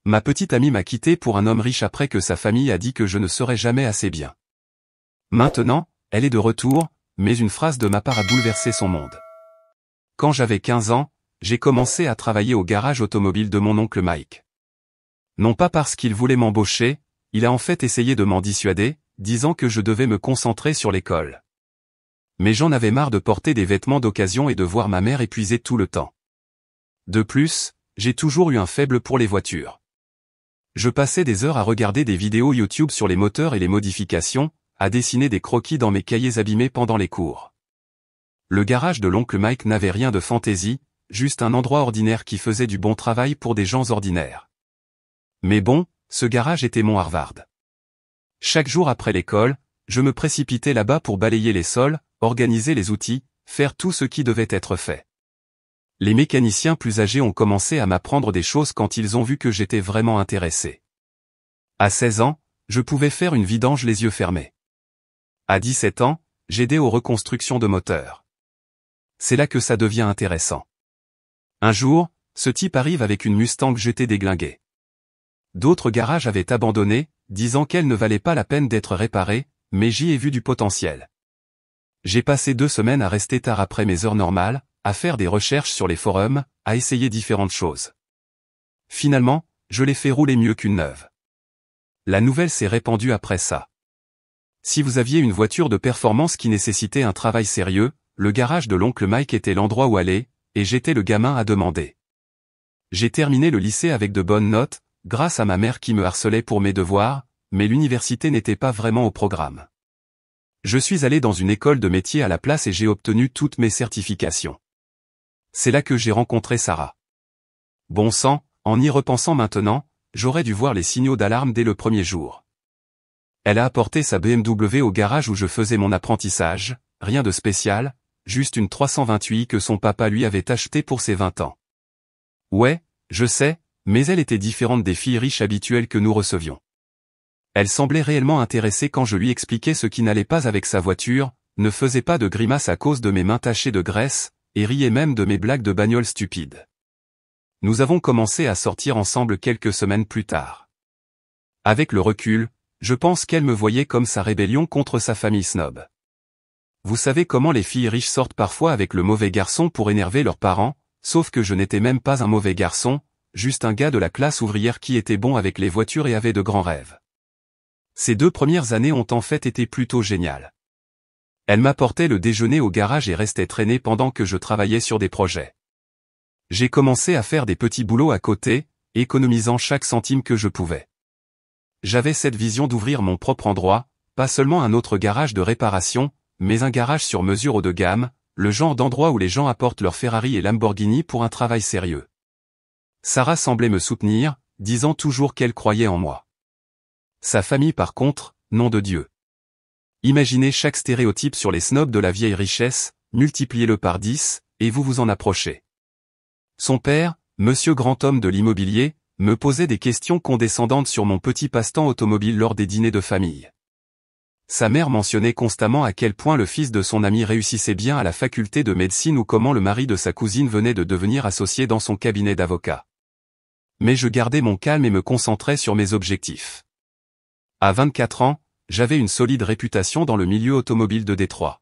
Ma petite amie m'a quitté pour un homme riche après que sa famille a dit que je ne serais jamais assez bien. Maintenant, elle est de retour, mais une phrase de ma part a bouleversé son monde. Quand j'avais 15 ans, j'ai commencé à travailler au garage automobile de mon oncle Mike. Non pas parce qu'il voulait m'embaucher, il a en fait essayé de m'en dissuader, disant que je devais me concentrer sur l'école. Mais j'en avais marre de porter des vêtements d'occasion et de voir ma mère épuisée tout le temps. De plus, j'ai toujours eu un faible pour les voitures. Je passais des heures à regarder des vidéos YouTube sur les moteurs et les modifications, à dessiner des croquis dans mes cahiers abîmés pendant les cours. Le garage de l'oncle Mike n'avait rien de fantaisie, juste un endroit ordinaire qui faisait du bon travail pour des gens ordinaires. Mais bon, ce garage était mon Harvard. Chaque jour après l'école, je me précipitais là-bas pour balayer les sols, organiser les outils, faire tout ce qui devait être fait. Les mécaniciens plus âgés ont commencé à m'apprendre des choses quand ils ont vu que j'étais vraiment intéressé. À 16 ans, je pouvais faire une vidange les yeux fermés. À 17 ans, j'aidais aux reconstructions de moteurs. C'est là que ça devient intéressant. Un jour, ce type arrive avec une Mustang jetée déglinguée. D'autres garages avaient abandonné, disant qu'elle ne valait pas la peine d'être réparée, mais j'y ai vu du potentiel. J'ai passé 2 semaines à rester tard après mes heures normales, à faire des recherches sur les forums, à essayer différentes choses. Finalement, je l'ai fait rouler mieux qu'une neuve. La nouvelle s'est répandue après ça. Si vous aviez une voiture de performance qui nécessitait un travail sérieux, le garage de l'oncle Mike était l'endroit où aller, et j'étais le gamin à demander. J'ai terminé le lycée avec de bonnes notes, grâce à ma mère qui me harcelait pour mes devoirs, mais l'université n'était pas vraiment au programme. Je suis allé dans une école de métier à la place et j'ai obtenu toutes mes certifications. C'est là que j'ai rencontré Sarah. Bon sang, en y repensant maintenant, j'aurais dû voir les signaux d'alarme dès le premier jour. Elle a apporté sa BMW au garage où je faisais mon apprentissage, rien de spécial, juste une 328 que son papa lui avait achetée pour ses 20 ans. Ouais, je sais, mais elle était différente des filles riches habituelles que nous recevions. Elle semblait réellement intéressée quand je lui expliquais ce qui n'allait pas avec sa voiture, ne faisait pas de grimaces à cause de mes mains tachées de graisse, et riait même de mes blagues de bagnole stupides. Nous avons commencé à sortir ensemble quelques semaines plus tard. Avec le recul, je pense qu'elle me voyait comme sa rébellion contre sa famille snob. Vous savez comment les filles riches sortent parfois avec le mauvais garçon pour énerver leurs parents, sauf que je n'étais même pas un mauvais garçon, juste un gars de la classe ouvrière qui était bon avec les voitures et avait de grands rêves. Ces 2 premières années ont en fait été plutôt géniales. Elle m'apportait le déjeuner au garage et restait traîner pendant que je travaillais sur des projets. J'ai commencé à faire des petits boulots à côté, économisant chaque centime que je pouvais. J'avais cette vision d'ouvrir mon propre endroit, pas seulement un autre garage de réparation, mais un garage sur mesure haut de gamme, le genre d'endroit où les gens apportent leur Ferrari et Lamborghini pour un travail sérieux. Sarah semblait me soutenir, disant toujours qu'elle croyait en moi. Sa famille par contre, nom de Dieu. Imaginez chaque stéréotype sur les snobs de la vieille richesse, multipliez-le par 10, et vous vous en approchez. Son père, monsieur grand homme de l'immobilier, me posait des questions condescendantes sur mon petit passe-temps automobile lors des dîners de famille. Sa mère mentionnait constamment à quel point le fils de son ami réussissait bien à la faculté de médecine ou comment le mari de sa cousine venait de devenir associé dans son cabinet d'avocat. Mais je gardais mon calme et me concentrais sur mes objectifs. À 24 ans, j'avais une solide réputation dans le milieu automobile de Détroit.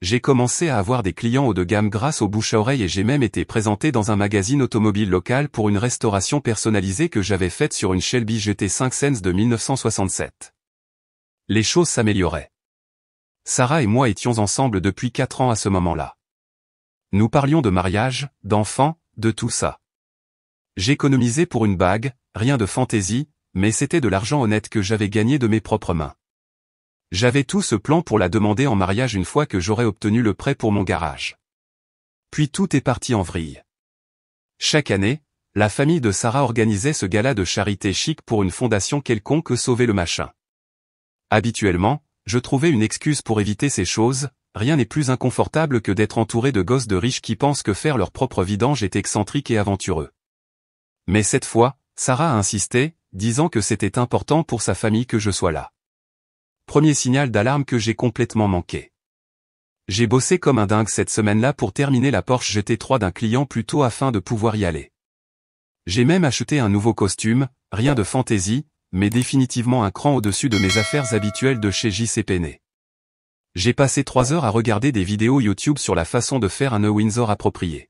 J'ai commencé à avoir des clients haut de gamme grâce au bouche à oreille et j'ai même été présenté dans un magazine automobile local pour une restauration personnalisée que j'avais faite sur une Shelby GT5 Sense de 1967. Les choses s'amélioraient. Sarah et moi étions ensemble depuis 4 ans à ce moment-là. Nous parlions de mariage, d'enfants, de tout ça. J'économisais pour une bague, rien de fantaisie, mais c'était de l'argent honnête que j'avais gagné de mes propres mains. J'avais tout ce plan pour la demander en mariage une fois que j'aurais obtenu le prêt pour mon garage. Puis tout est parti en vrille. Chaque année, la famille de Sarah organisait ce gala de charité chic pour une fondation quelconque sauver le machin. Habituellement, je trouvais une excuse pour éviter ces choses, rien n'est plus inconfortable que d'être entouré de gosses de riches qui pensent que faire leur propre vidange est excentrique et aventureux. Mais cette fois, Sarah a insisté, disant que c'était important pour sa famille que je sois là. Premier signal d'alarme que j'ai complètement manqué. J'ai bossé comme un dingue cette semaine-là pour terminer la Porsche GT3 d'un client plus tôt afin de pouvoir y aller. J'ai même acheté un nouveau costume, rien de fantaisie, mais définitivement un cran au-dessus de mes affaires habituelles de chez J.C. Penney. J'ai passé 3 heures à regarder des vidéos YouTube sur la façon de faire un nœud Windsor approprié.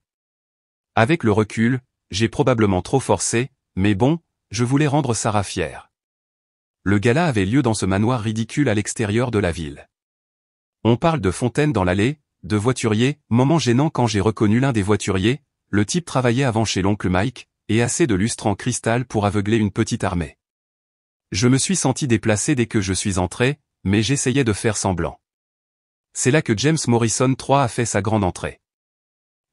Avec le recul, j'ai probablement trop forcé, mais bon, je voulais rendre Sarah fière. Le gala avait lieu dans ce manoir ridicule à l'extérieur de la ville. On parle de fontaines dans l'allée, de voituriers, moment gênant quand j'ai reconnu l'un des voituriers, le type travaillait avant chez l'oncle Mike, et assez de lustres en cristal pour aveugler une petite armée. Je me suis senti déplacé dès que je suis entré, mais j'essayais de faire semblant. C'est là que James Morrison III a fait sa grande entrée.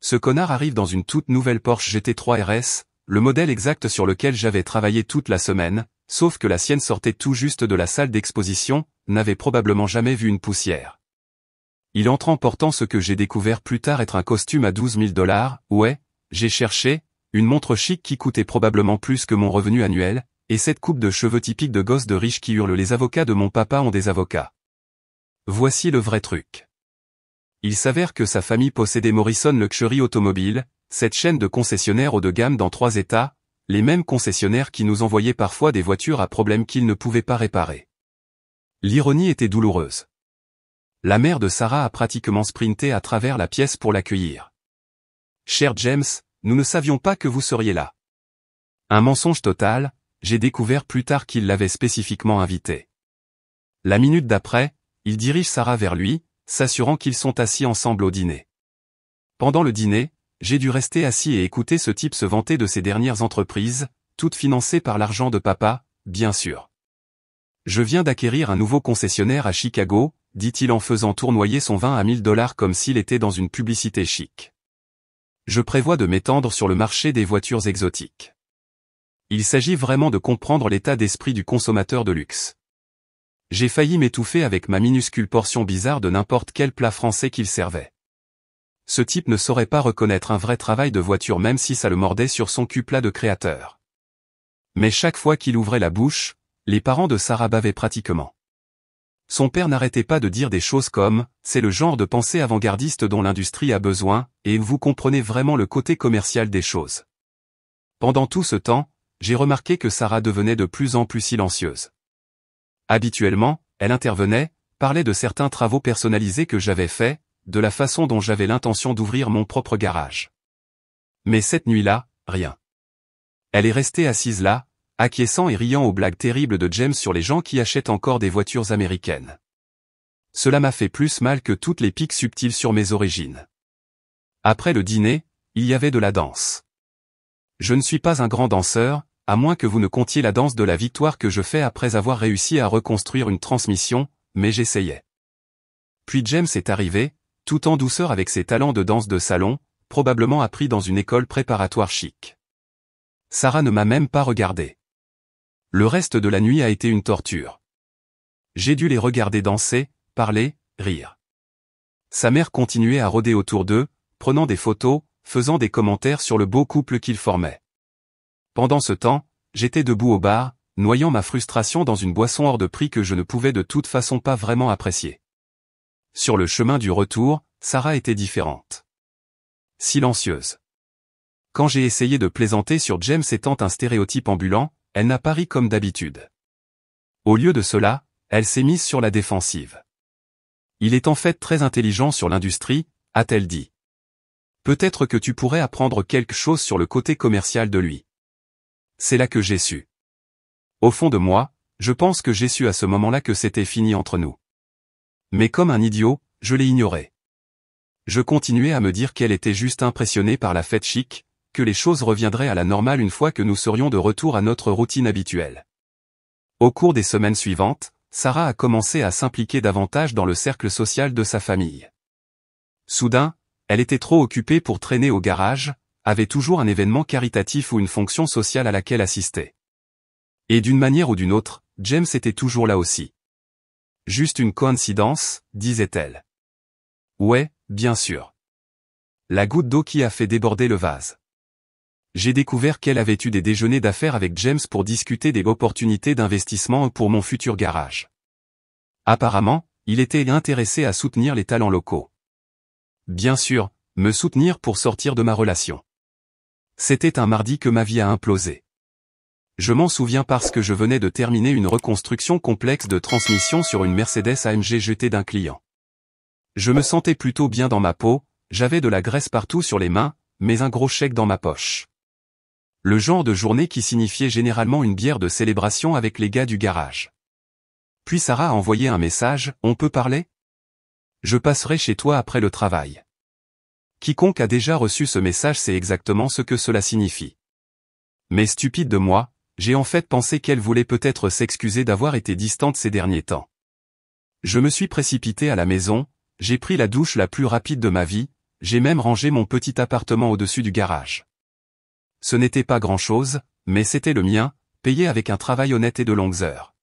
Ce connard arrive dans une toute nouvelle Porsche GT3 RS, le modèle exact sur lequel j'avais travaillé toute la semaine, sauf que la sienne sortait tout juste de la salle d'exposition, n'avait probablement jamais vu une poussière. Il entre en portant ce que j'ai découvert plus tard être un costume à 12 000 $, ouais, j'ai cherché, une montre chic qui coûtait probablement plus que mon revenu annuel, et cette coupe de cheveux typique de gosse de riche qui hurle les avocats de mon papa ont des avocats. Voici le vrai truc. Il s'avère que sa famille possédait Morrison Luxury Automobile, cette chaîne de concessionnaires haut de gamme dans 3 États, les mêmes concessionnaires qui nous envoyaient parfois des voitures à problème qu'ils ne pouvaient pas réparer. L'ironie était douloureuse. La mère de Sarah a pratiquement sprinté à travers la pièce pour l'accueillir. « Cher James, nous ne savions pas que vous seriez là. » Un mensonge total, j'ai découvert plus tard qu'il l'avait spécifiquement invité. La minute d'après, il dirige Sarah vers lui, s'assurant qu'ils sont assis ensemble au dîner. Pendant le dîner, j'ai dû rester assis et écouter ce type se vanter de ses dernières entreprises, toutes financées par l'argent de papa, bien sûr. Je viens d'acquérir un nouveau concessionnaire à Chicago, dit-il en faisant tournoyer son vin à 1 000 $ comme s'il était dans une publicité chic. Je prévois de m'étendre sur le marché des voitures exotiques. Il s'agit vraiment de comprendre l'état d'esprit du consommateur de luxe. J'ai failli m'étouffer avec ma minuscule portion bizarre de n'importe quel plat français qu'il servait. Ce type ne saurait pas reconnaître un vrai travail de voiture même si ça le mordait sur son cul plat de créateur. Mais chaque fois qu'il ouvrait la bouche, les parents de Sarah bavaient pratiquement. Son père n'arrêtait pas de dire des choses comme « c'est le genre de pensée avant-gardiste dont l'industrie a besoin, et vous comprenez vraiment le côté commercial des choses. » Pendant tout ce temps, j'ai remarqué que Sarah devenait de plus en plus silencieuse. Habituellement, elle intervenait, parlait de certains travaux personnalisés que j'avais faits, de la façon dont j'avais l'intention d'ouvrir mon propre garage. Mais cette nuit-là, rien. Elle est restée assise là, acquiesçant et riant aux blagues terribles de James sur les gens qui achètent encore des voitures américaines. Cela m'a fait plus mal que toutes les piques subtiles sur mes origines. Après le dîner, il y avait de la danse. Je ne suis pas un grand danseur, à moins que vous ne comptiez la danse de la victoire que je fais après avoir réussi à reconstruire une transmission, mais j'essayais. Puis James est arrivé, tout en douceur avec ses talents de danse de salon, probablement appris dans une école préparatoire chic. Sarah ne m'a même pas regardé. Le reste de la nuit a été une torture. J'ai dû les regarder danser, parler, rire. Sa mère continuait à rôder autour d'eux, prenant des photos, faisant des commentaires sur le beau couple qu'ils formaient. Pendant ce temps, j'étais debout au bar, noyant ma frustration dans une boisson hors de prix que je ne pouvais de toute façon pas vraiment apprécier. Sur le chemin du retour, Sarah était différente. Silencieuse. Quand j'ai essayé de plaisanter sur James étant un stéréotype ambulant, elle n'a pas ri comme d'habitude. Au lieu de cela, elle s'est mise sur la défensive. Il est en fait très intelligent sur l'industrie, a-t-elle dit. Peut-être que tu pourrais apprendre quelque chose sur le côté commercial de lui. C'est là que j'ai su. Au fond de moi, je pense que j'ai su à ce moment-là que c'était fini entre nous. Mais comme un idiot, je l'ai ignoré. Je continuais à me dire qu'elle était juste impressionnée par la fête chic, que les choses reviendraient à la normale une fois que nous serions de retour à notre routine habituelle. Au cours des semaines suivantes, Sarah a commencé à s'impliquer davantage dans le cercle social de sa famille. Soudain, elle était trop occupée pour traîner au garage, avait toujours un événement caritatif ou une fonction sociale à laquelle assister. Et d'une manière ou d'une autre, James était toujours là aussi. Juste une coïncidence, disait-elle. Ouais, bien sûr. La goutte d'eau qui a fait déborder le vase. J'ai découvert qu'elle avait eu des déjeuners d'affaires avec James pour discuter des opportunités d'investissement pour mon futur garage. Apparemment, il était intéressé à soutenir les talents locaux. Bien sûr, me soutenir pour sortir de ma relation. C'était un mardi que ma vie a implosé. Je m'en souviens parce que je venais de terminer une reconstruction complexe de transmission sur une Mercedes AMG jetée d'un client. Je me sentais plutôt bien dans ma peau, j'avais de la graisse partout sur les mains, mais un gros chèque dans ma poche. Le genre de journée qui signifiait généralement une bière de célébration avec les gars du garage. Puis Sarah a envoyé un message, « On peut parler ? Je passerai chez toi après le travail. » Quiconque a déjà reçu ce message sait exactement ce que cela signifie. Mais stupide de moi, j'ai en fait pensé qu'elle voulait peut-être s'excuser d'avoir été distante ces derniers temps. Je me suis précipité à la maison, j'ai pris la douche la plus rapide de ma vie, j'ai même rangé mon petit appartement au-dessus du garage. Ce n'était pas grand-chose, mais c'était le mien, payé avec un travail honnête et de longues heures.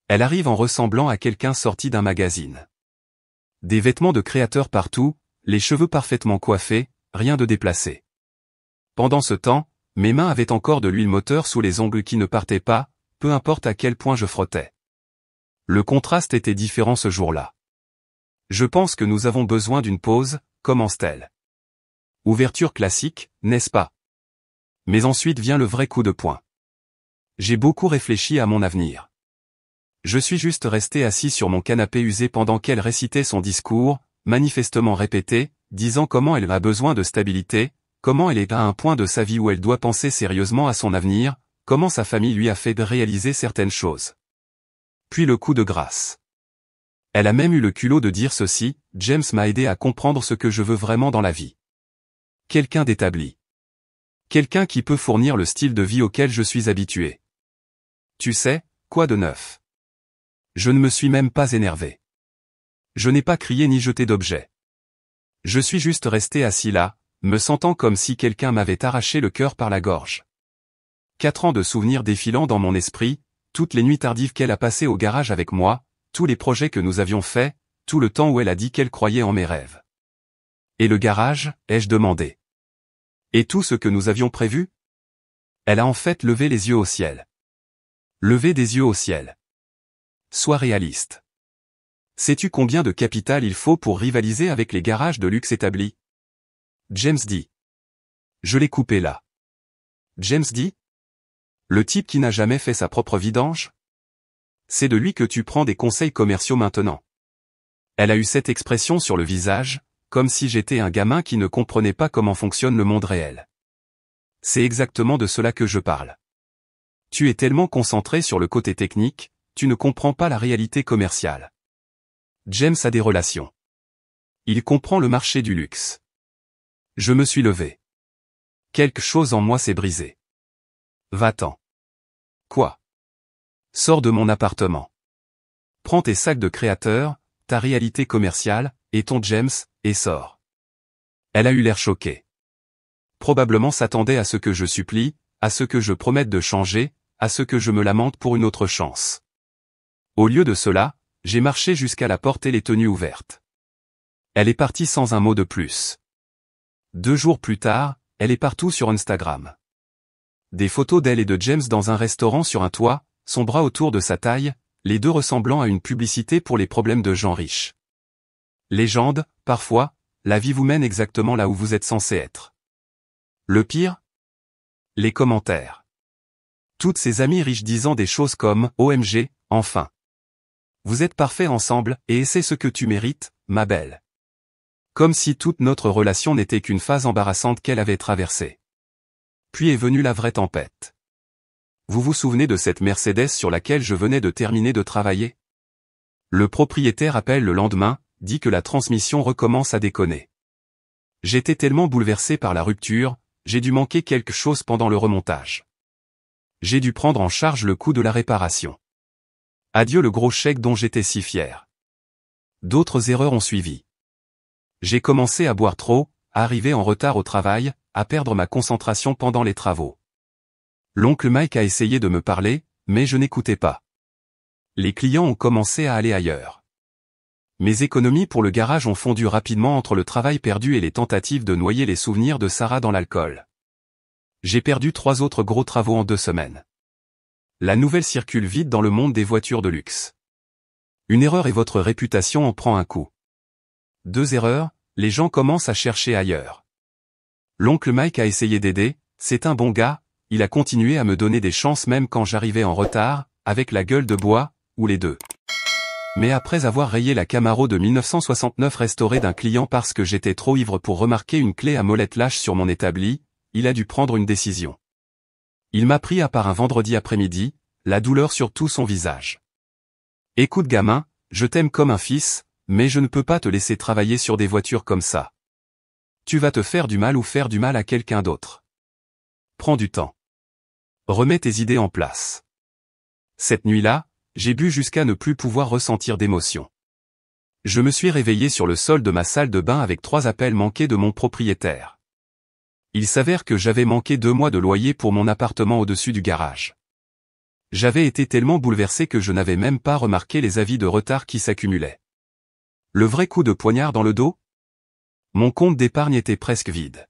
Elle arrive en ressemblant à quelqu'un sorti d'un magazine. Des vêtements de créateur partout, les cheveux parfaitement coiffés, rien de déplacé. Pendant ce temps, mes mains avaient encore de l'huile moteur sous les ongles qui ne partaient pas, peu importe à quel point je frottais. Le contraste était différent ce jour-là. Je pense que nous avons besoin d'une pause, commence-t-elle. Ouverture classique, n'est-ce pas? Mais ensuite vient le vrai coup de poing. J'ai beaucoup réfléchi à mon avenir. Je suis juste resté assis sur mon canapé usé pendant qu'elle récitait son discours, manifestement répété, disant comment elle a besoin de stabilité, comment elle est à un point de sa vie où elle doit penser sérieusement à son avenir, comment sa famille lui a fait réaliser certaines choses. Puis le coup de grâce. Elle a même eu le culot de dire ceci, « James m'a aidé à comprendre ce que je veux vraiment dans la vie. » Quelqu'un d'établi. Quelqu'un qui peut fournir le style de vie auquel je suis habitué. Tu sais, quoi de neuf? Je ne me suis même pas énervé. Je n'ai pas crié ni jeté d'objet. Je suis juste resté assis là, me sentant comme si quelqu'un m'avait arraché le cœur par la gorge. 4 ans de souvenirs défilant dans mon esprit, toutes les nuits tardives qu'elle a passées au garage avec moi, tous les projets que nous avions faits, tout le temps où elle a dit qu'elle croyait en mes rêves. Et le garage, ai-je demandé. Et tout ce que nous avions prévu? Elle a en fait levé les yeux au ciel. Levé des yeux au ciel. Sois réaliste. Sais-tu combien de capital il faut pour rivaliser avec les garages de luxe établis? James dit. Je l'ai coupé là. James dit? Le type qui n'a jamais fait sa propre vidange? C'est de lui que tu prends des conseils commerciaux maintenant. Elle a eu cette expression sur le visage, comme si j'étais un gamin qui ne comprenait pas comment fonctionne le monde réel. C'est exactement de cela que je parle. Tu es tellement concentré sur le côté technique, tu ne comprends pas la réalité commerciale. James a des relations. Il comprend le marché du luxe. Je me suis levé. Quelque chose en moi s'est brisé. Va-t'en. Quoi? Sors de mon appartement. Prends tes sacs de créateur, ta réalité commerciale, et ton James, et sors. Elle a eu l'air choquée. Probablement s'attendait à ce que je supplie, à ce que je promette de changer, à ce que je me lamente pour une autre chance. Au lieu de cela, j'ai marché jusqu'à la porte et les tenues ouvertes. Elle est partie sans un mot de plus. 2 jours plus tard, elle est partout sur Instagram. Des photos d'elle et de James dans un restaurant sur un toit, son bras autour de sa taille, les deux ressemblant à une publicité pour les problèmes de gens riches. Légende, parfois, la vie vous mène exactement là où vous êtes censé être. Le pire? Les commentaires. Toutes ces amies riches disant des choses comme « OMG, enfin. Vous êtes parfaits ensemble, et c'est ce que tu mérites, ma belle. » Comme si toute notre relation n'était qu'une phase embarrassante qu'elle avait traversée. Puis est venue la vraie tempête. Vous vous souvenez de cette Mercedes sur laquelle je venais de terminer de travailler? Le propriétaire appelle le lendemain, dit que la transmission recommence à déconner. J'étais tellement bouleversé par la rupture, j'ai dû manquer quelque chose pendant le remontage. J'ai dû prendre en charge le coût de la réparation. Adieu le gros chèque dont j'étais si fier. D'autres erreurs ont suivi. J'ai commencé à boire trop, à arriver en retard au travail, à perdre ma concentration pendant les travaux. L'oncle Mike a essayé de me parler, mais je n'écoutais pas. Les clients ont commencé à aller ailleurs. Mes économies pour le garage ont fondu rapidement entre le travail perdu et les tentatives de noyer les souvenirs de Sarah dans l'alcool. J'ai perdu 3 autres gros travaux en 2 semaines. La nouvelle circule vite dans le monde des voitures de luxe. Une erreur et votre réputation en prend un coup. 2 erreurs, les gens commencent à chercher ailleurs. L'oncle Mike a essayé d'aider, C'est un bon gars, il a continué à me donner des chances même quand j'arrivais en retard, avec la gueule de bois, ou les deux. Mais après avoir rayé la Camaro de 1969 restaurée d'un client parce que j'étais trop ivre pour remarquer une clé à molette lâche sur mon établi, il a dû prendre une décision. Il m'a pris à part un vendredi après-midi, la douleur sur tout son visage. Écoute gamin, je t'aime comme un fils, mais je ne peux pas te laisser travailler sur des voitures comme ça. Tu vas te faire du mal ou faire du mal à quelqu'un d'autre. Prends du temps. Remets tes idées en place. Cette nuit-là, j'ai bu jusqu'à ne plus pouvoir ressentir d'émotion. Je me suis réveillé sur le sol de ma salle de bain avec 3 appels manqués de mon propriétaire. Il s'avère que j'avais manqué 2 mois de loyer pour mon appartement au-dessus du garage. J'avais été tellement bouleversé que je n'avais même pas remarqué les avis de retard qui s'accumulaient. Le vrai coup de poignard dans le dos? Mon compte d'épargne était presque vide.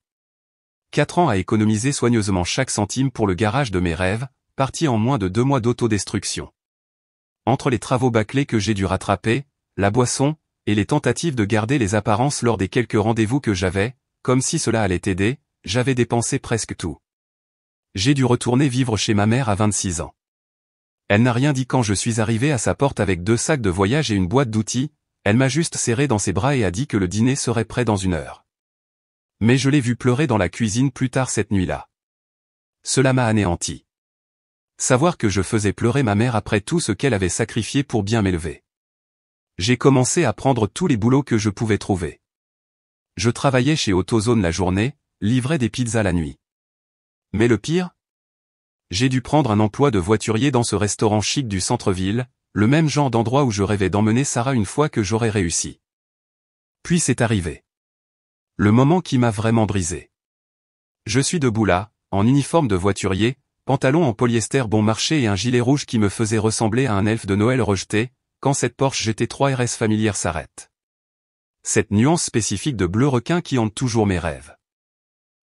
4 ans à économiser soigneusement chaque centime pour le garage de mes rêves, parti en moins de 2 mois d'autodestruction. Entre les travaux bâclés que j'ai dû rattraper, la boisson, et les tentatives de garder les apparences lors des quelques rendez-vous que j'avais, comme si cela allait aider, j'avais dépensé presque tout. J'ai dû retourner vivre chez ma mère à 26 ans. Elle n'a rien dit quand je suis arrivé à sa porte avec 2 sacs de voyage et une boîte d'outils, elle m'a juste serré dans ses bras et a dit que le dîner serait prêt dans 1 heure. Mais je l'ai vue pleurer dans la cuisine plus tard cette nuit-là. Cela m'a anéanti. Savoir que je faisais pleurer ma mère après tout ce qu'elle avait sacrifié pour bien m'élever. J'ai commencé à prendre tous les boulots que je pouvais trouver. Je travaillais chez AutoZone la journée, livrais des pizzas la nuit. Mais le pire? J'ai dû prendre un emploi de voiturier dans ce restaurant chic du centre-ville, le même genre d'endroit où je rêvais d'emmener Sarah une fois que j'aurais réussi. Puis c'est arrivé. Le moment qui m'a vraiment brisé. Je suis debout là, en uniforme de voiturier, pantalon en polyester bon marché et un gilet rouge qui me faisait ressembler à un elfe de Noël rejeté, quand cette Porsche GT3 RS familière s'arrête. Cette nuance spécifique de bleu requin qui hante toujours mes rêves.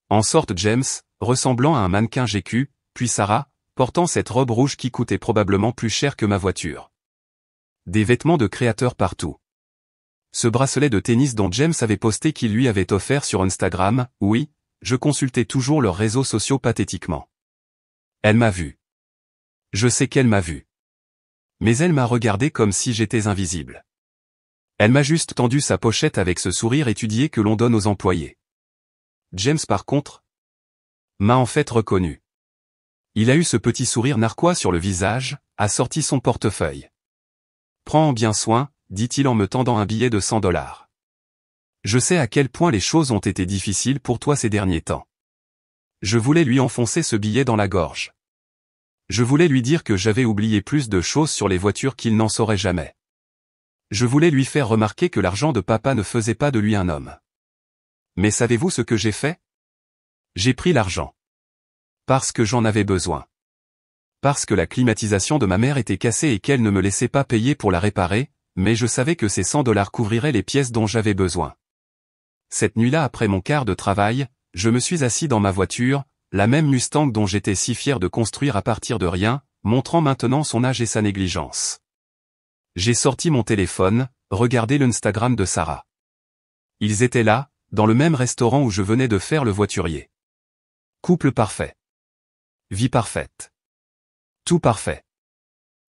En sorte James, ressemblant à un mannequin GQ, puis Sarah, portant cette robe rouge qui coûtait probablement plus cher que ma voiture. Des vêtements de créateurs partout. Ce bracelet de tennis dont James avait posté qu'il lui avait offert sur Instagram, oui, je consultais toujours leurs réseaux sociaux pathétiquement. Elle m'a vu. Je sais qu'elle m'a vu. Mais elle m'a regardé comme si j'étais invisible. Elle m'a juste tendu sa pochette avec ce sourire étudié que l'on donne aux employés. James par contre, m'a en fait reconnu. Il a eu ce petit sourire narquois sur le visage, a sorti son portefeuille. Prends bien soin, dit-il en me tendant un billet de $100. Je sais à quel point les choses ont été difficiles pour toi ces derniers temps. Je voulais lui enfoncer ce billet dans la gorge. Je voulais lui dire que j'avais oublié plus de choses sur les voitures qu'il n'en saurait jamais. Je voulais lui faire remarquer que l'argent de papa ne faisait pas de lui un homme. Mais savez-vous ce que j'ai fait? J'ai pris l'argent. Parce que j'en avais besoin. Parce que la climatisation de ma mère était cassée et qu'elle ne me laissait pas payer pour la réparer, mais je savais que ces $100 couvriraient les pièces dont j'avais besoin. Cette nuit-là après mon quart de travail, je me suis assis dans ma voiture, la même Mustang dont j'étais si fier de construire à partir de rien, montrant maintenant son âge et sa négligence. J'ai sorti mon téléphone, regardé l'Instagram de Sarah. Ils étaient là, dans le même restaurant où je venais de faire le voiturier. Couple parfait. Vie parfaite. Tout parfait.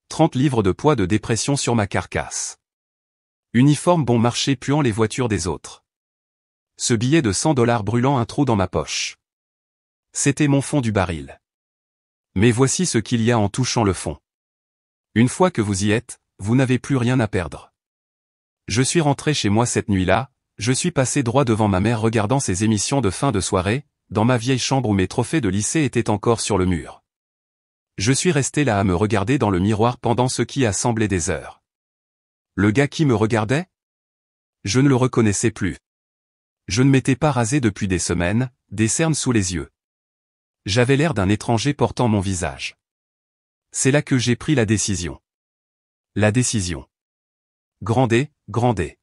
30 livres de poids de dépression sur ma carcasse. Uniforme bon marché puant les voitures des autres. Ce billet de $100 brûlant un trou dans ma poche. C'était mon fond du baril. Mais voici ce qu'il y a en touchant le fond. Une fois que vous y êtes, vous n'avez plus rien à perdre. Je suis rentré chez moi cette nuit-là, je suis passé droit devant ma mère regardant ses émissions de fin de soirée, dans ma vieille chambre où mes trophées de lycée étaient encore sur le mur. Je suis resté là à me regarder dans le miroir pendant ce qui a semblé des heures. Le gars qui me regardait? Je ne le reconnaissais plus. Je ne m'étais pas rasé depuis des semaines, des cernes sous les yeux. J'avais l'air d'un étranger portant mon visage. C'est là que j'ai pris la décision. La décision. Grandez, grandez.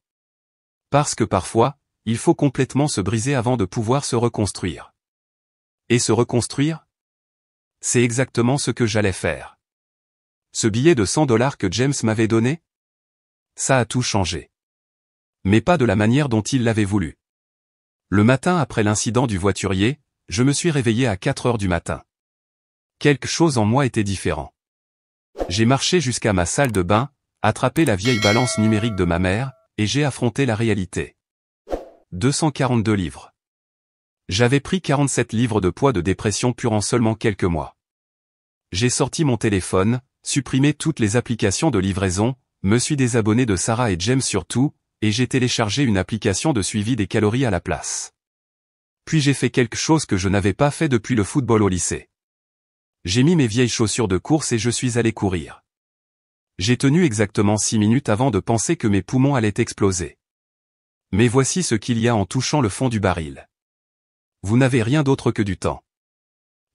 Parce que parfois, il faut complètement se briser avant de pouvoir se reconstruire. Et se reconstruire? C'est exactement ce que j'allais faire. Ce billet de $100 que James m'avait donné? Ça a tout changé. Mais pas de la manière dont il l'avait voulu. Le matin après l'incident du voiturier, je me suis réveillé à 4 heures du matin. Quelque chose en moi était différent. J'ai marché jusqu'à ma salle de bain, attrapé la vieille balance numérique de ma mère, et j'ai affronté la réalité. 242 livres. J'avais pris 47 livres de poids de dépression pure en seulement quelques mois. J'ai sorti mon téléphone, supprimé toutes les applications de livraison, me suis désabonné de Sarah et James surtout, et j'ai téléchargé une application de suivi des calories à la place. Puis j'ai fait quelque chose que je n'avais pas fait depuis le football au lycée. J'ai mis mes vieilles chaussures de course et je suis allé courir. J'ai tenu exactement 6 minutes avant de penser que mes poumons allaient exploser. Mais voici ce qu'il y a en touchant le fond du baril. Vous n'avez rien d'autre que du temps.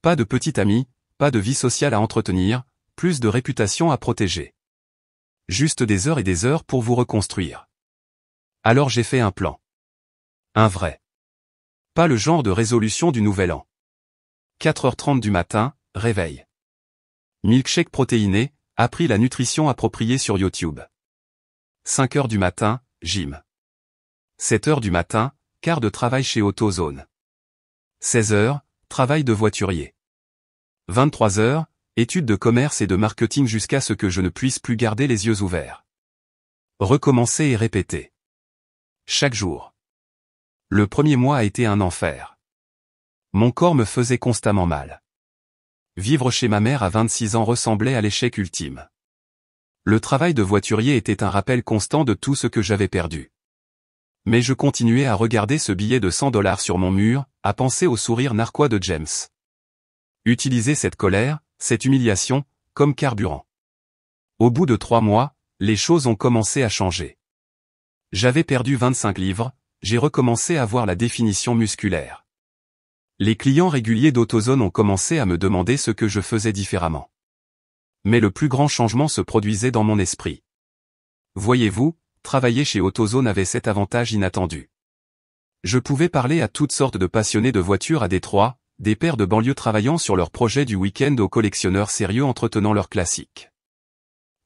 Pas de petit ami, pas de vie sociale à entretenir, plus de réputation à protéger. Juste des heures et des heures pour vous reconstruire. Alors j'ai fait un plan. Un vrai. Pas le genre de résolution du nouvel an. 4h30 du matin, réveil. Milkshake protéiné, appris la nutrition appropriée sur YouTube. 5h du matin, gym. 7h du matin, quart de travail chez AutoZone. 16h, travail de voiturier. 23h, études de commerce et de marketing jusqu'à ce que je ne puisse plus garder les yeux ouverts. Recommencer et répéter. Chaque jour. Le premier mois a été un enfer. Mon corps me faisait constamment mal. Vivre chez ma mère à 26 ans ressemblait à l'échec ultime. Le travail de voiturier était un rappel constant de tout ce que j'avais perdu. Mais je continuais à regarder ce billet de $100 sur mon mur, à penser au sourire narquois de James. Utiliser cette colère, cette humiliation, comme carburant. Au bout de 3 mois, les choses ont commencé à changer. J'avais perdu 25 livres, j'ai recommencé à voir la définition musculaire. Les clients réguliers d'AutoZone ont commencé à me demander ce que je faisais différemment. Mais le plus grand changement se produisait dans mon esprit. Voyez-vous, travailler chez AutoZone avait cet avantage inattendu. Je pouvais parler à toutes sortes de passionnés de voitures à Détroit, des pères de banlieue travaillant sur leurs projets du week-end aux collectionneurs sérieux entretenant leurs classiques.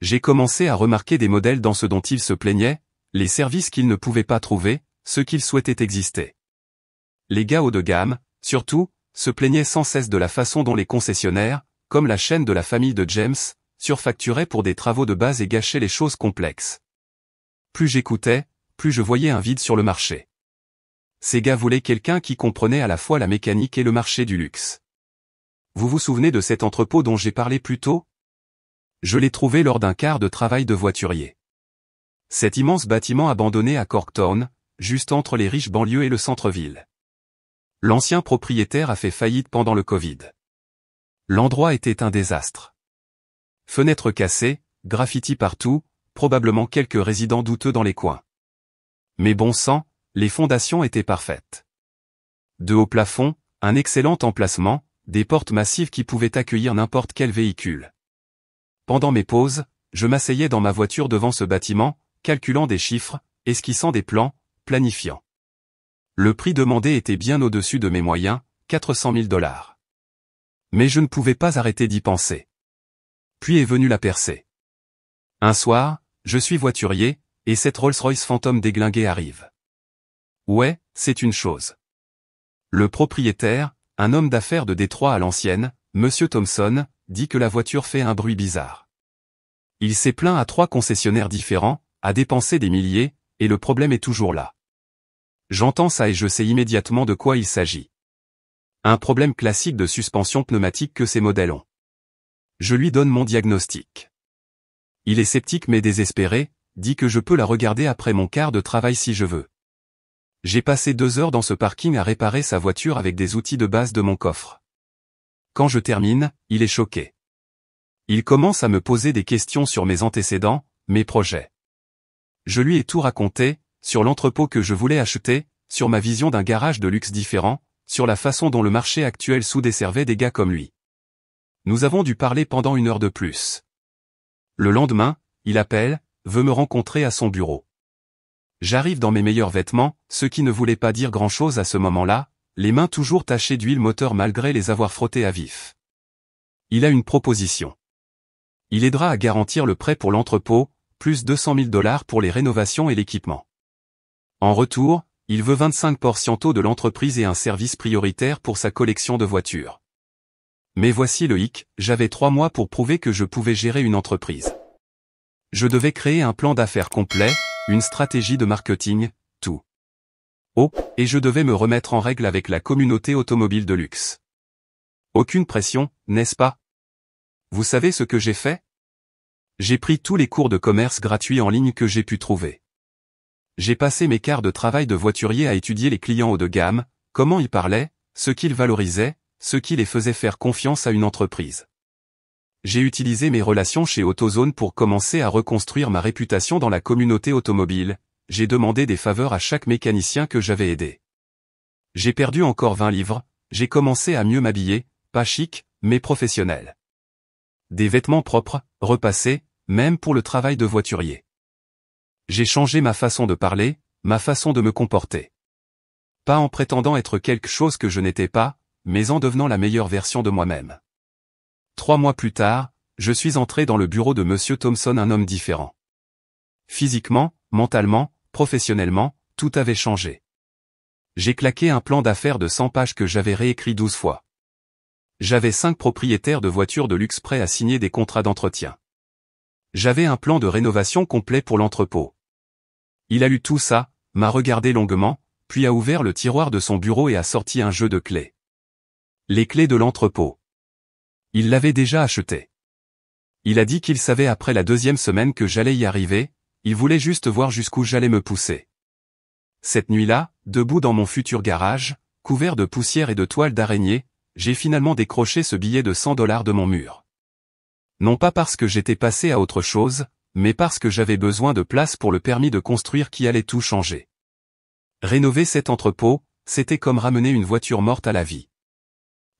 J'ai commencé à remarquer des modèles dans ce dont ils se plaignaient, les services qu'ils ne pouvaient pas trouver, ceux qu'ils souhaitaient exister. Les gars haut de gamme, surtout, se plaignaient sans cesse de la façon dont les concessionnaires, comme la chaîne de la famille de James, surfacturaient pour des travaux de base et gâchaient les choses complexes. Plus j'écoutais, plus je voyais un vide sur le marché. Ces gars voulaient quelqu'un qui comprenait à la fois la mécanique et le marché du luxe. Vous vous souvenez de cet entrepôt dont j'ai parlé plus tôt? Je l'ai trouvé lors d'un quart de travail de voiturier. Cet immense bâtiment abandonné à Corktown, juste entre les riches banlieues et le centre-ville. L'ancien propriétaire a fait faillite pendant le Covid. L'endroit était un désastre. Fenêtres cassées, graffitis partout, probablement quelques résidents douteux dans les coins. Mais bon sang, les fondations étaient parfaites. De hauts plafonds, un excellent emplacement, des portes massives qui pouvaient accueillir n'importe quel véhicule. Pendant mes pauses, je m'asseyais dans ma voiture devant ce bâtiment, calculant des chiffres, esquissant des plans, planifiant. Le prix demandé était bien au-dessus de mes moyens, $400 000. Mais je ne pouvais pas arrêter d'y penser. Puis est venue la percée. Un soir, je suis voiturier, et cette Rolls-Royce Phantom déglinguée arrive. Ouais, c'est une chose. Le propriétaire, un homme d'affaires de Détroit à l'ancienne, Monsieur Thompson, dit que la voiture fait un bruit bizarre. Il s'est plaint à 3 concessionnaires différents, a dépensé des milliers, et le problème est toujours là. J'entends ça et je sais immédiatement de quoi il s'agit. Un problème classique de suspension pneumatique que ces modèles ont. Je lui donne mon diagnostic. Il est sceptique mais désespéré, dit que je peux la regarder après mon quart de travail si je veux. J'ai passé 2 heures dans ce parking à réparer sa voiture avec des outils de base de mon coffre. Quand je termine, il est choqué. Il commence à me poser des questions sur mes antécédents, mes projets. Je lui ai tout raconté, sur l'entrepôt que je voulais acheter, sur ma vision d'un garage de luxe différent, sur la façon dont le marché actuel sous-desservait des gars comme lui. Nous avons dû parler pendant 1 heure de plus. Le lendemain, il appelle, veut me rencontrer à son bureau. J'arrive dans mes meilleurs vêtements, ce qui ne voulait pas dire grand-chose à ce moment-là, les mains toujours tachées d'huile moteur malgré les avoir frottées à vif. Il a une proposition. Il aidera à garantir le prêt pour l'entrepôt, plus $200 000 pour les rénovations et l'équipement. En retour, il veut 25% de l'entreprise et un service prioritaire pour sa collection de voitures. Mais voici le hic, j'avais 3 mois pour prouver que je pouvais gérer une entreprise. Je devais créer un plan d'affaires complet, une stratégie de marketing, tout. Oh, et je devais me remettre en règle avec la communauté automobile de luxe. Aucune pression, n'est-ce pas? Vous savez ce que j'ai fait? J'ai pris tous les cours de commerce gratuits en ligne que j'ai pu trouver. J'ai passé mes quarts de travail de voiturier à étudier les clients haut de gamme, comment ils parlaient, ce qu'ils valorisaient, ce qui les faisait faire confiance à une entreprise. J'ai utilisé mes relations chez AutoZone pour commencer à reconstruire ma réputation dans la communauté automobile, j'ai demandé des faveurs à chaque mécanicien que j'avais aidé. J'ai perdu encore 20 livres, j'ai commencé à mieux m'habiller, pas chic, mais professionnel. Des vêtements propres, repassés, même pour le travail de voiturier. J'ai changé ma façon de parler, ma façon de me comporter. Pas en prétendant être quelque chose que je n'étais pas, mais en devenant la meilleure version de moi-même. 3 mois plus tard, je suis entré dans le bureau de Monsieur Thompson, un homme différent. Physiquement, mentalement, professionnellement, tout avait changé. J'ai claqué un plan d'affaires de 100 pages que j'avais réécrit 12 fois. J'avais 5 propriétaires de voitures de luxe prêts à signer des contrats d'entretien. J'avais un plan de rénovation complet pour l'entrepôt. Il a lu tout ça, m'a regardé longuement, puis a ouvert le tiroir de son bureau et a sorti un jeu de clés. Les clés de l'entrepôt. Il l'avait déjà acheté. Il a dit qu'il savait après la 2e semaine que j'allais y arriver, il voulait juste voir jusqu'où j'allais me pousser. Cette nuit-là, debout dans mon futur garage, couvert de poussière et de toiles d'araignée, j'ai finalement décroché ce billet de $100 de mon mur. Non pas parce que j'étais passé à autre chose, mais parce que j'avais besoin de place pour le permis de construire qui allait tout changer. Rénover cet entrepôt, c'était comme ramener une voiture morte à la vie.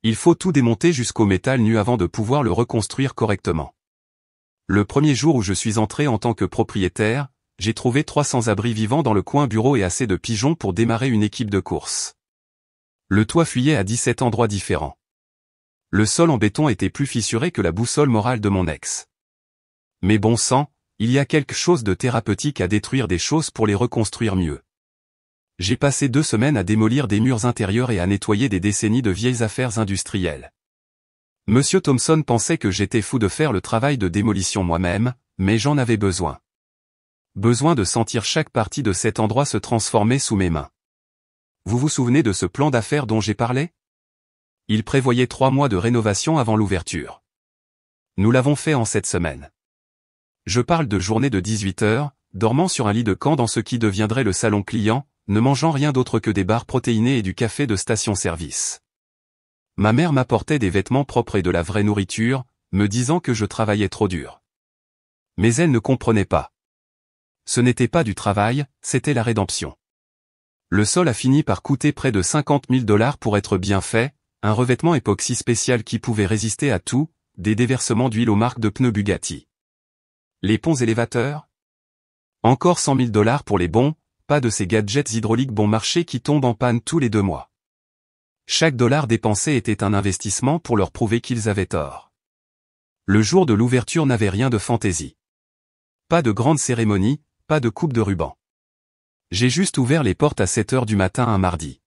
Il faut tout démonter jusqu'au métal nu avant de pouvoir le reconstruire correctement. Le premier jour où je suis entré en tant que propriétaire, j'ai trouvé 300 abris vivants dans le coin bureau et assez de pigeons pour démarrer une équipe de course. Le toit fuyait à 17 endroits différents. Le sol en béton était plus fissuré que la boussole morale de mon ex. Mais bon sang, il y a quelque chose de thérapeutique à détruire des choses pour les reconstruire mieux. J'ai passé 2 semaines à démolir des murs intérieurs et à nettoyer des décennies de vieilles affaires industrielles. Monsieur Thompson pensait que j'étais fou de faire le travail de démolition moi-même, mais j'en avais besoin. Besoin de sentir chaque partie de cet endroit se transformer sous mes mains. Vous vous souvenez de ce plan d'affaires dont j'ai parlé? Il prévoyait 3 mois de rénovation avant l'ouverture. Nous l'avons fait en 7 semaines. Je parle de journées de 18 heures, dormant sur un lit de camp dans ce qui deviendrait le salon client, ne mangeant rien d'autre que des barres protéinées et du café de station-service. Ma mère m'apportait des vêtements propres et de la vraie nourriture, me disant que je travaillais trop dur. Mais elle ne comprenait pas. Ce n'était pas du travail, c'était la rédemption. Le sol a fini par coûter près de $50 000 pour être bien fait, un revêtement époxy spécial qui pouvait résister à tout, des déversements d'huile aux marques de pneus Bugatti. Les ponts élévateurs? Encore $100 000 pour les bons, pas de ces gadgets hydrauliques bon marché qui tombent en panne tous les 2 mois. Chaque dollar dépensé était un investissement pour leur prouver qu'ils avaient tort. Le jour de l'ouverture n'avait rien de fantaisie. Pas de grande cérémonie, pas de coupe de ruban. J'ai juste ouvert les portes à 7 heures du matin un mardi.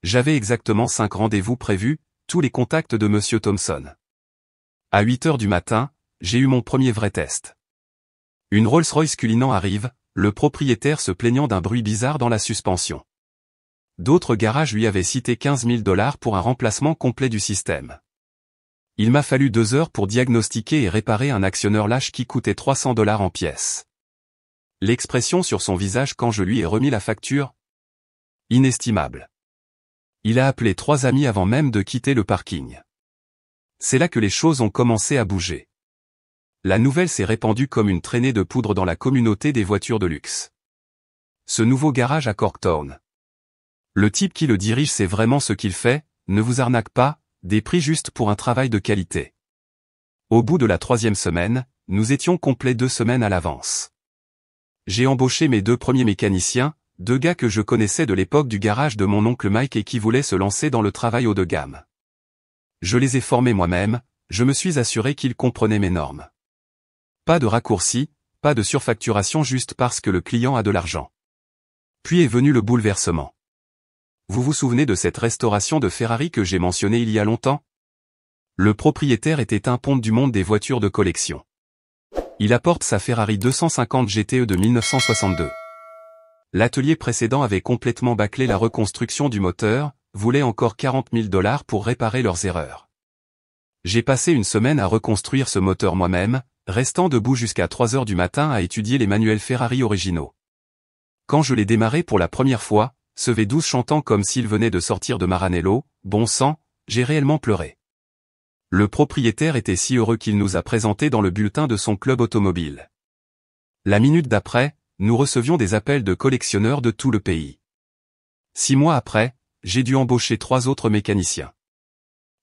J'avais exactement 5 rendez-vous prévus, tous les contacts de Monsieur Thompson. À 8 heures du matin, j'ai eu mon premier vrai test. Une Rolls-Royce Cullinan arrive, le propriétaire se plaignant d'un bruit bizarre dans la suspension. D'autres garages lui avaient cité $15 000 pour un remplacement complet du système. Il m'a fallu 2 heures pour diagnostiquer et réparer un actionneur lâche qui coûtait $300 en pièces. L'expression sur son visage quand je lui ai remis la facture? Inestimable. Il a appelé 3 amis avant même de quitter le parking. C'est là que les choses ont commencé à bouger. La nouvelle s'est répandue comme une traînée de poudre dans la communauté des voitures de luxe. Ce nouveau garage à Corktown. Le type qui le dirige sait vraiment ce qu'il fait, ne vous arnaque pas, des prix justes pour un travail de qualité. Au bout de la 3e semaine, nous étions complets 2 semaines à l'avance. J'ai embauché mes 2 premiers mécaniciens, 2 gars que je connaissais de l'époque du garage de mon oncle Mike et qui voulaient se lancer dans le travail haut de gamme. Je les ai formés moi-même, je me suis assuré qu'ils comprenaient mes normes. Pas de raccourcis, pas de surfacturation juste parce que le client a de l'argent. Puis est venu le bouleversement. Vous vous souvenez de cette restauration de Ferrari que j'ai mentionnée il y a longtemps? Le propriétaire était un ponte du monde des voitures de collection. Il apporte sa Ferrari 250 GTE de 1962. L'atelier précédent avait complètement bâclé la reconstruction du moteur, voulait encore 40 000 $ pour réparer leurs erreurs. J'ai passé une semaine à reconstruire ce moteur moi-même, restant debout jusqu'à 3 heures du matin à étudier les manuels Ferrari originaux. Quand je l'ai démarré pour la première fois, ce V12 chantant comme s'il venait de sortir de Maranello, bon sang, j'ai réellement pleuré. Le propriétaire était si heureux qu'il nous a présenté dans le bulletin de son club automobile. La minute d'après, nous recevions des appels de collectionneurs de tout le pays. 6 mois après, j'ai dû embaucher 3 autres mécaniciens.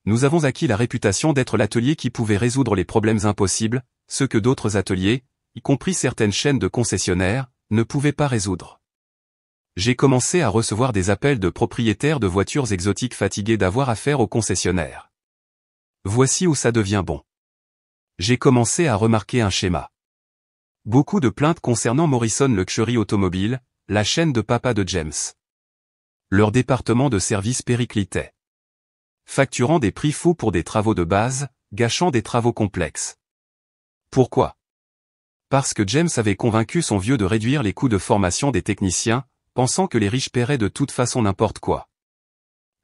Nous avons acquis la réputation d'être l'atelier qui pouvait résoudre les problèmes impossibles, ceux que d'autres ateliers, y compris certaines chaînes de concessionnaires, ne pouvaient pas résoudre. J'ai commencé à recevoir des appels de propriétaires de voitures exotiques fatigués d'avoir affaire aux concessionnaires. Voici où ça devient bon. J'ai commencé à remarquer un schéma. Beaucoup de plaintes concernant Morrison Luxury Automobile, la chaîne de papa de James. Leur département de service périclitait. Facturant des prix fous pour des travaux de base, gâchant des travaux complexes. Pourquoi? Parce que James avait convaincu son vieux de réduire les coûts de formation des techniciens, pensant que les riches paieraient de toute façon n'importe quoi.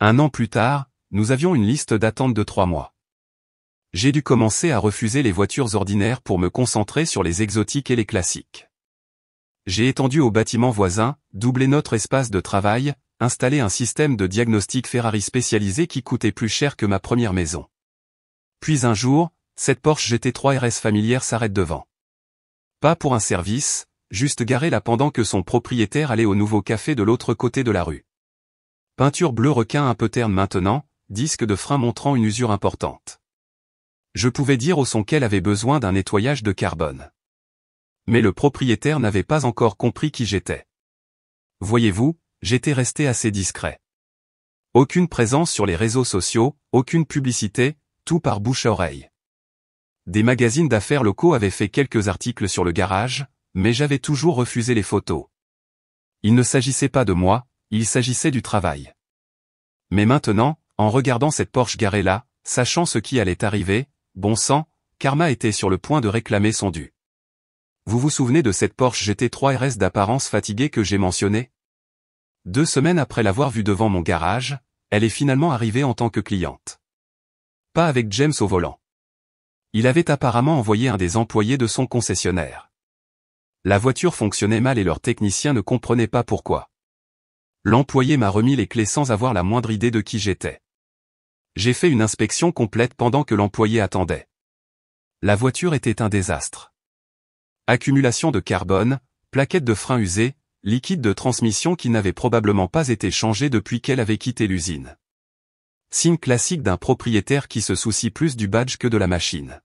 1 an plus tard, nous avions une liste d'attente de 3 mois. J'ai dû commencer à refuser les voitures ordinaires pour me concentrer sur les exotiques et les classiques. J'ai étendu au bâtiment voisin, doublé notre espace de travail, installé un système de diagnostic Ferrari spécialisé qui coûtait plus cher que ma première maison. Puis un jour, cette Porsche GT3 RS familière s'arrête devant. Pas pour un service, juste garée là pendant que son propriétaire allait au nouveau café de l'autre côté de la rue. Peinture bleu requin un peu terne maintenant, disque de frein montrant une usure importante. Je pouvais dire au son qu'elle avait besoin d'un nettoyage de carbone. Mais le propriétaire n'avait pas encore compris qui j'étais. Voyez-vous, j'étais resté assez discret. Aucune présence sur les réseaux sociaux, aucune publicité, tout par bouche à oreille. Des magazines d'affaires locaux avaient fait quelques articles sur le garage, mais j'avais toujours refusé les photos. Il ne s'agissait pas de moi, il s'agissait du travail. Mais maintenant, en regardant cette Porsche garée là, sachant ce qui allait arriver, bon sang, Karma était sur le point de réclamer son dû. Vous vous souvenez de cette Porsche GT3 RS d'apparence fatiguée que j'ai mentionnée? 2 semaines après l'avoir vue devant mon garage, elle est finalement arrivée en tant que cliente. Pas avec James au volant. Il avait apparemment envoyé un des employés de son concessionnaire. La voiture fonctionnait mal et leur technicien ne comprenait pas pourquoi. L'employé m'a remis les clés sans avoir la moindre idée de qui j'étais. J'ai fait une inspection complète pendant que l'employé attendait. La voiture était un désastre. Accumulation de carbone, plaquettes de frein usées, liquide de transmission qui n'avait probablement pas été changé depuis qu'elle avait quitté l'usine. Signe classique d'un propriétaire qui se soucie plus du badge que de la machine.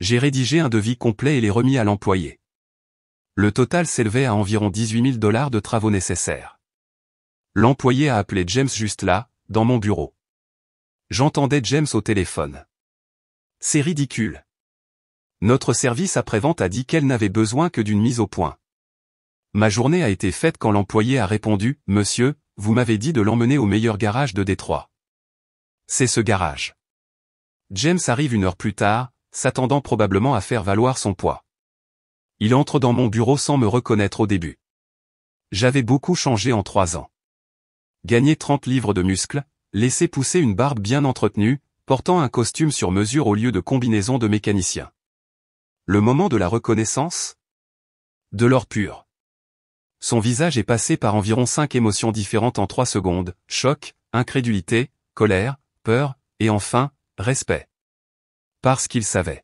J'ai rédigé un devis complet et l'ai remis à l'employé. Le total s'élevait à environ 18 000 $ de travaux nécessaires. L'employé a appelé James juste là, dans mon bureau. J'entendais James au téléphone. C'est ridicule. Notre service après-vente a dit qu'elle n'avait besoin que d'une mise au point. Ma journée a été faite quand l'employé a répondu « Monsieur, vous m'avez dit de l'emmener au meilleur garage de Détroit. » C'est ce garage. James arrive 1 heure plus tard, s'attendant probablement à faire valoir son poids. Il entre dans mon bureau sans me reconnaître au début. J'avais beaucoup changé en 3 ans. Gagné 30 livres de muscles, laissé pousser une barbe bien entretenue, portant un costume sur mesure au lieu de combinaison de mécanicien. Le moment de la reconnaissance? De l'or pur. Son visage est passé par environ 5 émotions différentes en 3 secondes, choc, incrédulité, colère, peur, et enfin, respect. Parce qu'il savait.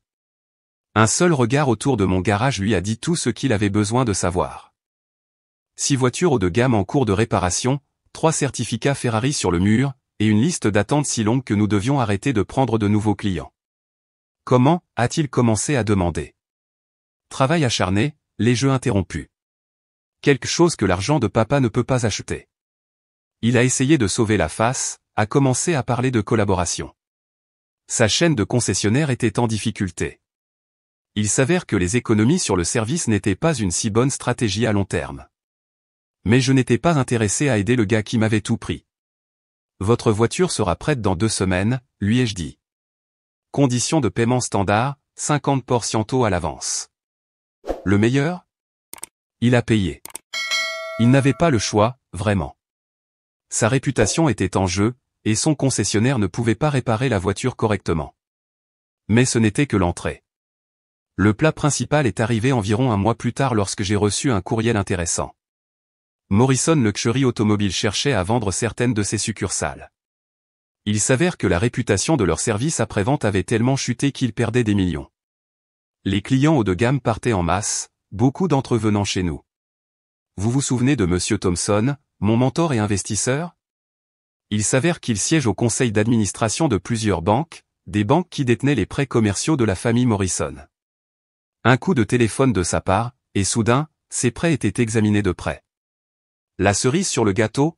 Un seul regard autour de mon garage lui a dit tout ce qu'il avait besoin de savoir. 6 voitures haut de gamme en cours de réparation, 3 certificats Ferrari sur le mur, et une liste d'attente si longue que nous devions arrêter de prendre de nouveaux clients. Comment, a-t-il commencé à demander. Travail acharné, les jeux interrompus. Quelque chose que l'argent de papa ne peut pas acheter. Il a essayé de sauver la face, a commencé à parler de collaboration. Sa chaîne de concessionnaires était en difficulté. Il s'avère que les économies sur le service n'étaient pas une si bonne stratégie à long terme. Mais je n'étais pas intéressé à aider le gars qui m'avait tout pris. Votre voiture sera prête dans 2 semaines, lui ai-je dit. Conditions de paiement standard, 50% à l'avance. Le meilleur? Il a payé. Il n'avait pas le choix, vraiment. Sa réputation était en jeu, et son concessionnaire ne pouvait pas réparer la voiture correctement. Mais ce n'était que l'entrée. Le plat principal est arrivé environ un mois plus tard lorsque j'ai reçu un courriel intéressant. Morrison Luxury Automobile cherchait à vendre certaines de ses succursales. Il s'avère que la réputation de leur service après-vente avait tellement chuté qu'ils perdaient des millions. Les clients haut de gamme partaient en masse, beaucoup d'entre eux venant chez nous. Vous vous souvenez de Monsieur Thompson, mon mentor et investisseur? Il s'avère qu'il siège au conseil d'administration de plusieurs banques, des banques qui détenaient les prêts commerciaux de la famille Morrison. Un coup de téléphone de sa part, et soudain, ces prêts étaient examinés de près. La cerise sur le gâteau?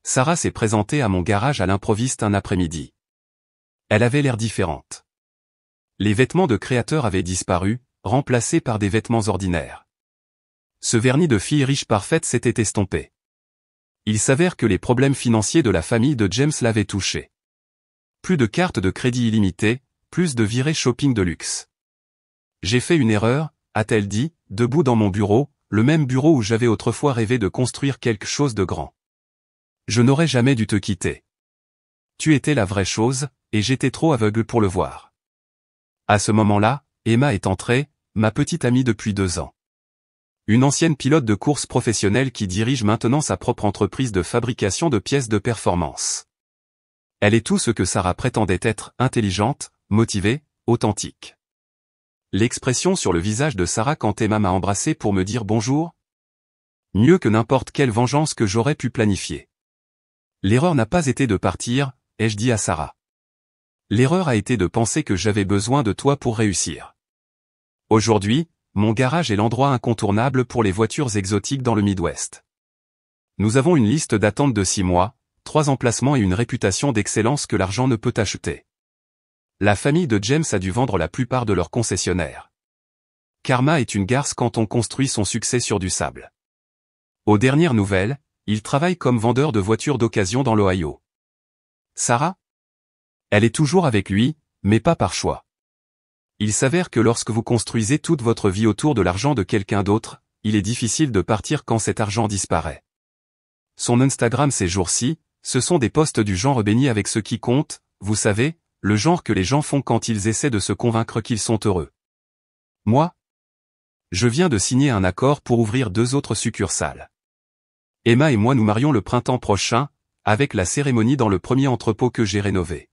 Sarah s'est présentée à mon garage à l'improviste un après-midi. Elle avait l'air différente. Les vêtements de créateur avaient disparu, remplacés par des vêtements ordinaires. Ce vernis de fille riche parfaite s'était estompé. Il s'avère que les problèmes financiers de la famille de James l'avaient touché. Plus de cartes de crédit illimitées, plus de virées shopping de luxe. J'ai fait une erreur, a-t-elle dit, debout dans mon bureau, le même bureau où j'avais autrefois rêvé de construire quelque chose de grand. Je n'aurais jamais dû te quitter. Tu étais la vraie chose, et j'étais trop aveugle pour le voir. À ce moment-là, Emma est entrée, ma petite amie depuis 2 ans. Une ancienne pilote de course professionnelle qui dirige maintenant sa propre entreprise de fabrication de pièces de performance. Elle est tout ce que Sarah prétendait être, intelligente, motivée, authentique. L'expression sur le visage de Sarah quand Emma m'a embrassé pour me dire bonjour? Mieux que n'importe quelle vengeance que j'aurais pu planifier. L'erreur n'a pas été de partir, ai-je dit à Sarah. L'erreur a été de penser que j'avais besoin de toi pour réussir. Aujourd'hui, mon garage est l'endroit incontournable pour les voitures exotiques dans le Midwest. Nous avons une liste d'attente de 6 mois, 3 emplacements et une réputation d'excellence que l'argent ne peut acheter. La famille de James a dû vendre la plupart de leurs concessionnaires. Karma est une garce quand on construit son succès sur du sable. Aux dernières nouvelles, il travaille comme vendeur de voitures d'occasion dans l'Ohio. Sarah? Elle est toujours avec lui, mais pas par choix. Il s'avère que lorsque vous construisez toute votre vie autour de l'argent de quelqu'un d'autre, il est difficile de partir quand cet argent disparaît. Son Instagram ces jours-ci, ce sont des posts du genre béni avec ce qui compte, vous savez, le genre que les gens font quand ils essaient de se convaincre qu'ils sont heureux. Moi? Je viens de signer un accord pour ouvrir 2 autres succursales. Emma et moi nous marions le printemps prochain, avec la cérémonie dans le premier entrepôt que j'ai rénové.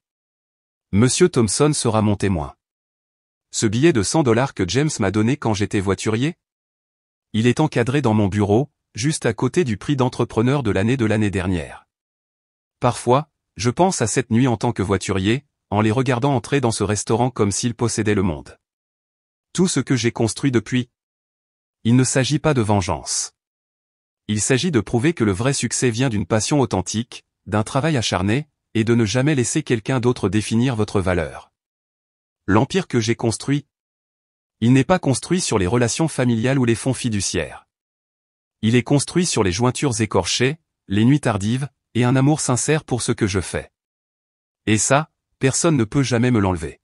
Monsieur Thompson sera mon témoin. Ce billet de $100 que James m'a donné quand j'étais voiturier? Il est encadré dans mon bureau, juste à côté du prix d'entrepreneur de l'année dernière. Parfois, je pense à cette nuit en tant que voiturier, en les regardant entrer dans ce restaurant comme s'ils possédaient le monde. Tout ce que j'ai construit depuis. Il ne s'agit pas de vengeance. Il s'agit de prouver que le vrai succès vient d'une passion authentique, d'un travail acharné, et de ne jamais laisser quelqu'un d'autre définir votre valeur. L'empire que j'ai construit, il n'est pas construit sur les relations familiales ou les fonds fiduciaires. Il est construit sur les jointures écorchées, les nuits tardives, et un amour sincère pour ce que je fais. Et ça, personne ne peut jamais me l'enlever.